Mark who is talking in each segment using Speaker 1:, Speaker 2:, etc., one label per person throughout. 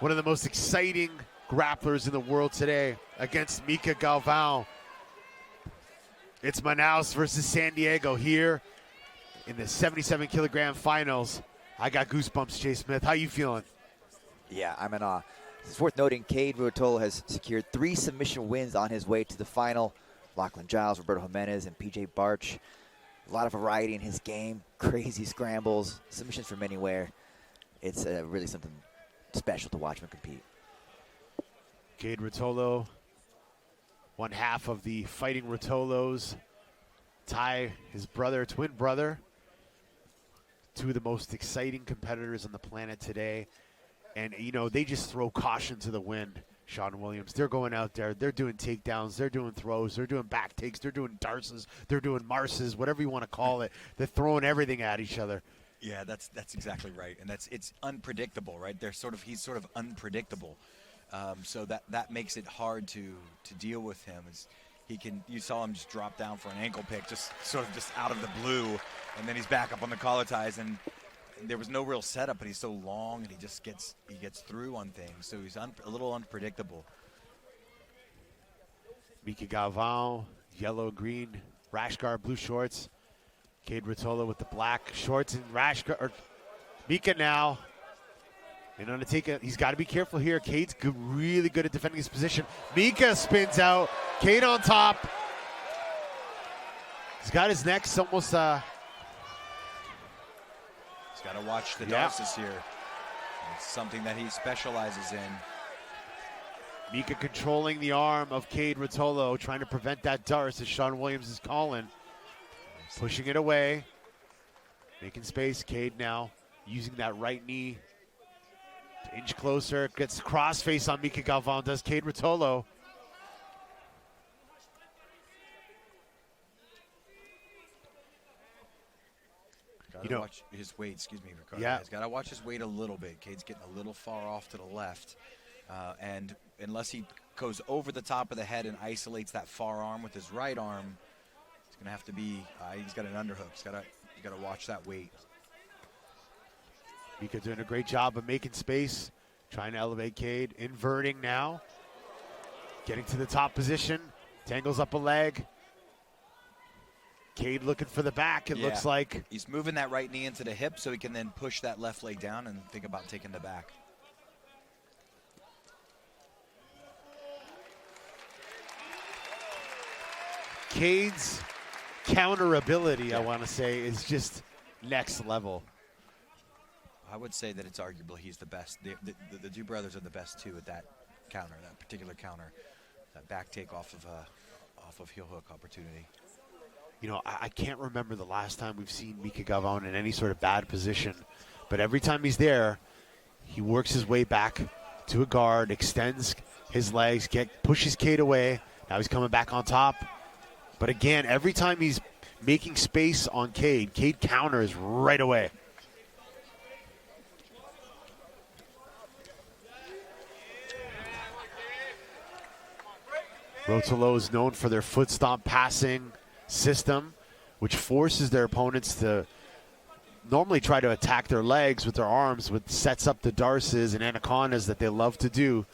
Speaker 1: one of the most exciting grapplers in the world today against Micael Galvao. It's Manaus versus San Diego here in the 77-kilogram finals. I got goosebumps, Jay Smith. How you feeling?
Speaker 2: Yeah, I'm in awe. It's worth noting Kade Ruotolo has secured 3 submission wins on his way to the final. Lachlan Giles, Roberto Jimenez, and PJ Barch. A lot of variety in his game. Crazy scrambles, submissions from anywhere. It's really something special to watch him compete.
Speaker 1: Kade Ruotolo, one half of the Fighting Ruotolos. Ty, his brother, twin brother. 2 of the most exciting competitors on the planet today. And, you know, they just throw caution to the wind, Sean Williams. They're going out there. They're doing takedowns. They're doing throws. They're doing back takes. They're doing darces. They're doing marses, whatever you want to call it. They're throwing everything at each other.
Speaker 3: Yeah, that's exactly right. And it's unpredictable, right? He's sort of unpredictable. So that makes it hard to deal with him. You saw him just drop down for an ankle pick, just out of the blue, and then he's back up on the collar ties, and there was no real setup, but he's so long and he gets through on things, so he's a little unpredictable.
Speaker 1: Micael Galvao, yellow, green, rash guard, blue shorts. Kade Ruotolo with the black shorts and rash guard. Mika now. And on he's got to be careful here. Kade's really good at defending his position. Mika spins out. Kade on top. He's got his neck almost. He's
Speaker 3: got to watch the darces here. It's something that he specializes in.
Speaker 1: Mika controlling the arm of Kade Ruotolo, trying to prevent that darce as Sean Williams is calling. Pushing it away. Making space. Kade now using that right knee. To inch closer. Gets crossface on Micael Galvao. Does Kade Ruotolo.
Speaker 3: Gotta watch his weight, excuse me, Ricardo.
Speaker 1: Yeah.
Speaker 3: He's got to watch his weight a little bit. Cade's getting a little far off to the left. And unless he goes over the top of the head and isolates that far arm with his right arm, it's going to have to be, he's got an underhook. He's got to watch that weight.
Speaker 1: Mika doing a great job of making space, trying to elevate Kade. Inverting now. Getting to the top position. Tangles up a leg. Kade looking for the back, it looks like.
Speaker 3: He's moving that right knee into the hip so he can then push that left leg down and think about taking the back.
Speaker 1: Kade's counter ability, I want to say, is just next level.
Speaker 3: I would say that it's arguable he's the best. The 2 brothers are the best, too, at that counter, that particular counter. That back take off of heel hook opportunity.
Speaker 1: You know, I can't remember the last time we've seen Micael Galvao in any sort of bad position. But every time he's there, he works his way back to a guard, extends his legs, pushes Kade away. Now he's coming back on top. But again, every time he's making space on Kade counters right away. Ruotolo is known for their foot stomp passing system, which forces their opponents to normally try to attack their legs with their arms, which sets up the darces and anacondas that they love to do.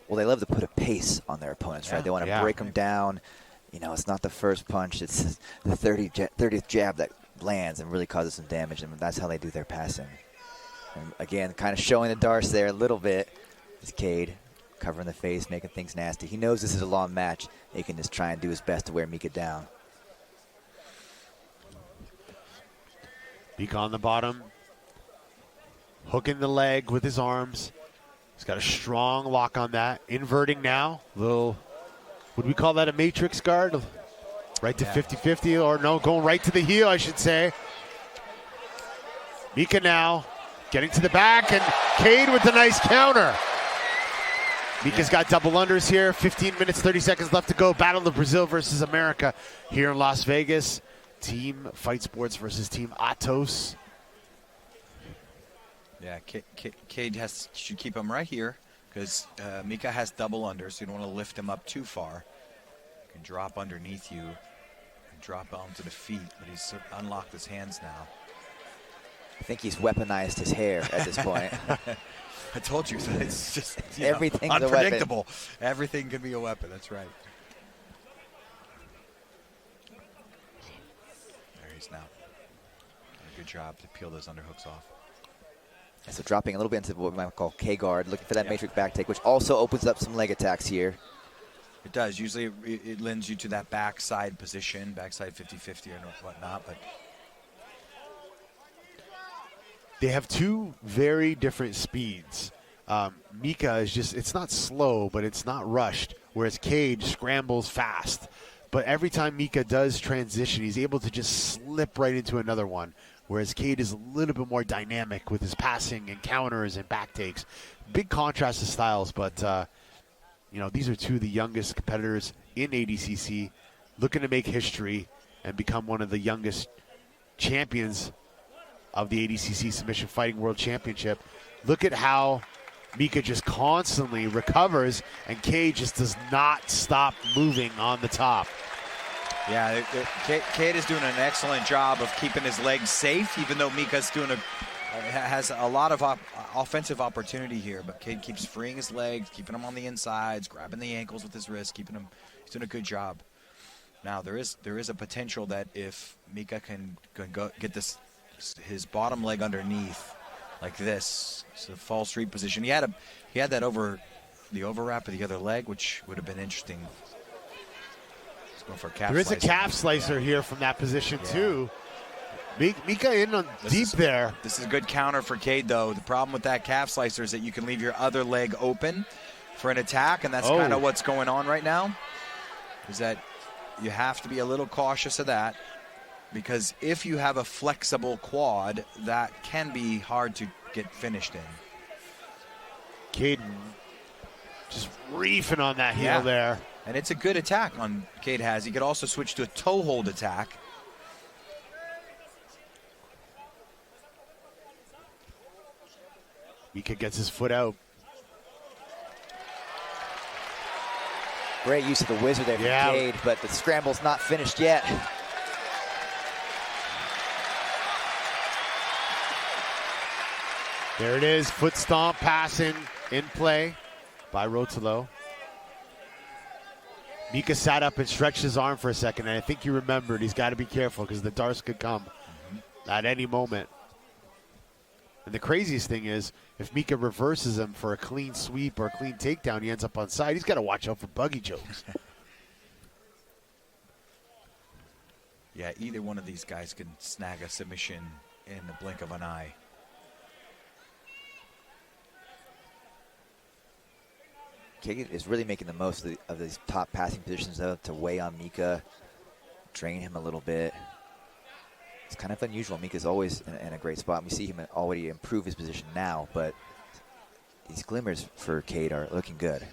Speaker 2: Well, they love to put a pace on their opponents, right? They want to break them down. You know, it's not the first punch. It's the 30th jab that lands and really causes some damage, and that's how they do their passing. And again, kind of showing the darce there a little bit is Kade, covering the face, making things nasty. He knows this is a long match. He can just try and do his best to wear Mika down.
Speaker 1: Mika on the bottom, hooking the leg with his arms. He's got a strong lock on that. Inverting now. Would we call that a matrix guard? Right to 50-50, or no, going right to the heel, I should say. Mika now getting to the back, and Kade with the nice counter. Mika's got double unders here. 15 minutes, 30 seconds left to go. Battle of Brazil versus America here in Las Vegas. Team Fight Sports versus Team Atos.
Speaker 3: Yeah, Kade should keep him right here because Mika has double unders, so you don't want to lift him up too far. You can drop underneath you and drop onto the feet, but he's unlocked his hands now.
Speaker 2: I think he's weaponized his hair at this point.
Speaker 3: I told you, it's just
Speaker 2: everything's
Speaker 3: unpredictable. Everything can be a weapon. That's right. There he's now. Good job to peel those underhooks off.
Speaker 2: So dropping a little bit into what we might call K-guard, looking for that matrix back take, which also opens up some leg attacks here.
Speaker 3: It does. Usually it lends you to that backside position, backside 50-50 or whatnot, but
Speaker 1: they have two very different speeds. Mika is just, it's not slow, but it's not rushed, whereas Kade scrambles fast. But every time Mika does transition, he's able to just slip right into another one, whereas Kade is a little bit more dynamic with his passing and counters and back takes. Big contrast to styles, but these are two of the youngest competitors in ADCC, looking to make history and become one of the youngest champions of the ADCC Submission Fighting World Championship. Look at how Mika just constantly recovers, and Kade just does not stop moving on the top.
Speaker 3: Yeah, Kade is doing an excellent job of keeping his legs safe, even though Mika's has a lot of offensive opportunity here. But Kade keeps freeing his legs, keeping them on the insides, grabbing the ankles with his wrist, keeping them. He's doing a good job. Now there is a potential that if Mika can go get his bottom leg underneath like this, so false street position. He had that over the overwrap of the other leg, which would have been interesting. He's going for a calf.
Speaker 1: There is
Speaker 3: slicer.
Speaker 1: a calf slicer here from that position too. Mika in on deep there.
Speaker 3: This is a good counter for Kade, though. The problem with that calf slicer is that you can leave your other leg open for an attack, and that's kind of what's going on right now, is that you have to be a little cautious of that, because if you have a flexible quad, that can be hard to get finished in.
Speaker 1: Kade just reefing on that heel there.
Speaker 3: And it's a good attack on Kade has. He could also switch to a toe hold attack.
Speaker 1: Mika gets his foot out.
Speaker 2: Great use of the wizard there from Kade, but the scramble's not finished yet.
Speaker 1: There it is, foot stomp passing in play by Ruotolo. Mika sat up and stretched his arm for a second, and I think he remembered he's got to be careful because the darts could come at any moment. And the craziest thing is, if Mika reverses him for a clean sweep or a clean takedown, he ends up on side. He's got to watch out for buggy jokes.
Speaker 3: Yeah, either one of these guys can snag a submission in the blink of an eye.
Speaker 2: Kade is really making the most of these top passing positions, though, to weigh on Mika, drain him a little bit. It's kind of unusual. Mika's always in a great spot. We see him already improve his position now, but these glimmers for Kade are looking good.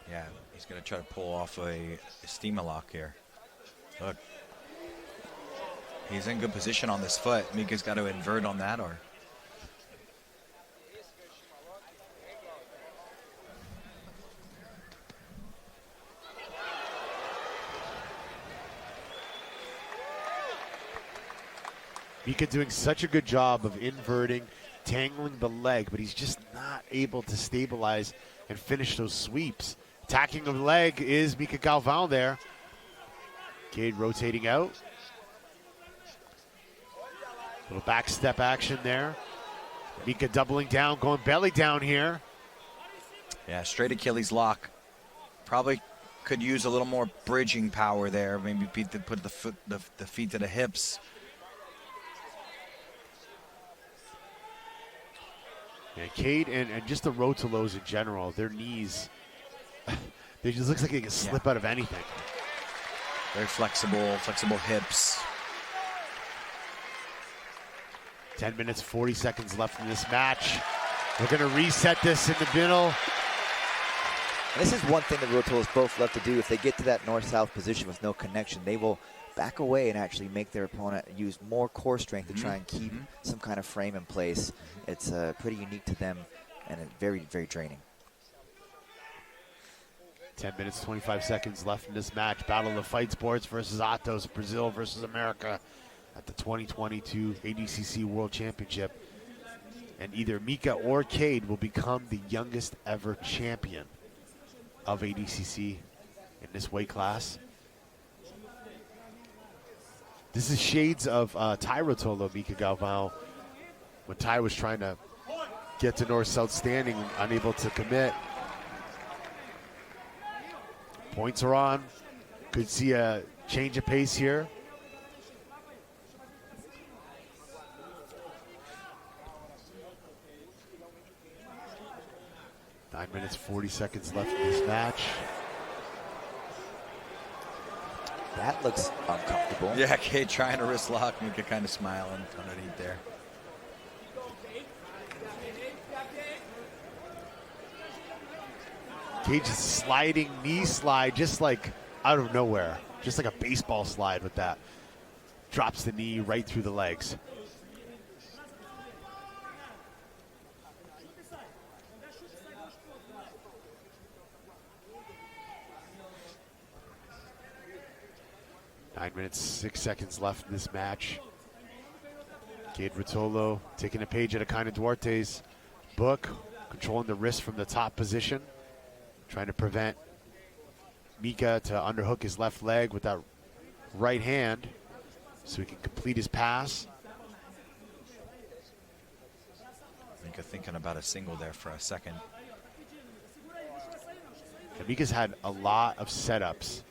Speaker 3: Yeah, he's going to try to pull off a steamer lock here. Look. He's in good position on this foot. Mika's got to invert on that, or...
Speaker 1: Mika doing such a good job of inverting, tangling the leg, but he's just not able to stabilize and finish those sweeps. Attacking the leg is Micael Galvao there. Kade rotating out. Little back step action there. Mika doubling down, going belly down here.
Speaker 3: Yeah, straight Achilles lock. Probably could use a little more bridging power there. Maybe put the feet to the hips.
Speaker 1: Yeah, Kade and just the Ruotolos in general, their knees, they just looks like they can slip out of anything.
Speaker 3: Very flexible hips.
Speaker 1: 10 minutes, 40 seconds left in this match. We're going to reset this in the middle.
Speaker 2: This is one thing that Ruotolos both love to do. If they get to that north-south position with no connection, they will back away and actually make their opponent use more core strength to try and keep some kind of frame in place. It's pretty unique to them and very, very draining.
Speaker 1: 10 minutes, 25 seconds left in this match. Battle of the Fight Sports versus Atos, Brazil versus America. at the 2022 ADCC World Championship. And either Mika or Kade will become the youngest ever champion of ADCC in this weight class. This is shades of Kade Ruotolo, Micael Galvao, when Ty was trying to get to north-south standing, unable to commit. Points are on. Could see a change of pace here. Nine minutes, 40 seconds left in this match.
Speaker 2: That looks uncomfortable.
Speaker 3: Yeah, Kade trying to wrist lock. Mika kind of smiling underneath there.
Speaker 1: Cage's sliding knee slide just like out of nowhere. Just like a baseball slide with that. Drops the knee right through the legs. Nine minutes, 6 seconds left in this match. Kade Ruotolo taking a page out of Kade Duarte's book, controlling the wrist from the top position, trying to prevent Mika to underhook his left leg with that right hand so he can complete his pass.
Speaker 3: Mika thinking about a single there for a second.
Speaker 1: And Mika's had a lot of setups,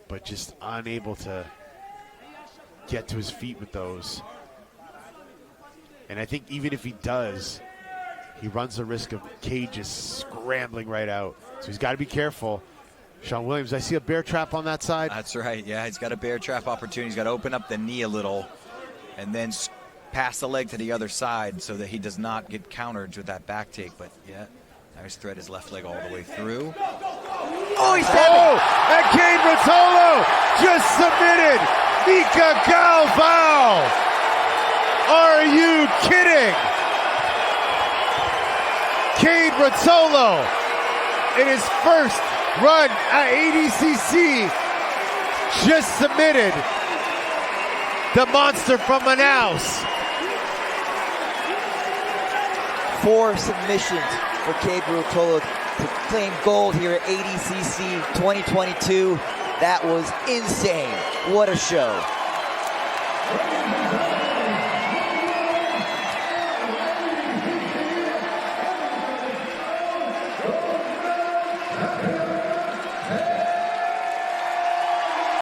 Speaker 1: but just unable to get to his feet with those. And I think even if he does, he runs the risk of Kade just scrambling right out. So he's got to be careful. Sean Williams, I see a bear trap on that side.
Speaker 3: That's right. Yeah, he's got a bear trap opportunity. He's got to open up the knee a little and then pass the leg to the other side so that he does not get countered with that back take. But yeah, now he's thread his left leg all the way through.
Speaker 2: Oh, he's tapping!
Speaker 1: And Kade Ruotolo just submitted Micael Galvao. Are you kidding? Kade Ruotolo in his first run at ADCC just submitted the monster from Manaus.
Speaker 2: 4 submissions for Kade Ruotolo to claim gold here at ADCC 2022. That was insane. What a show.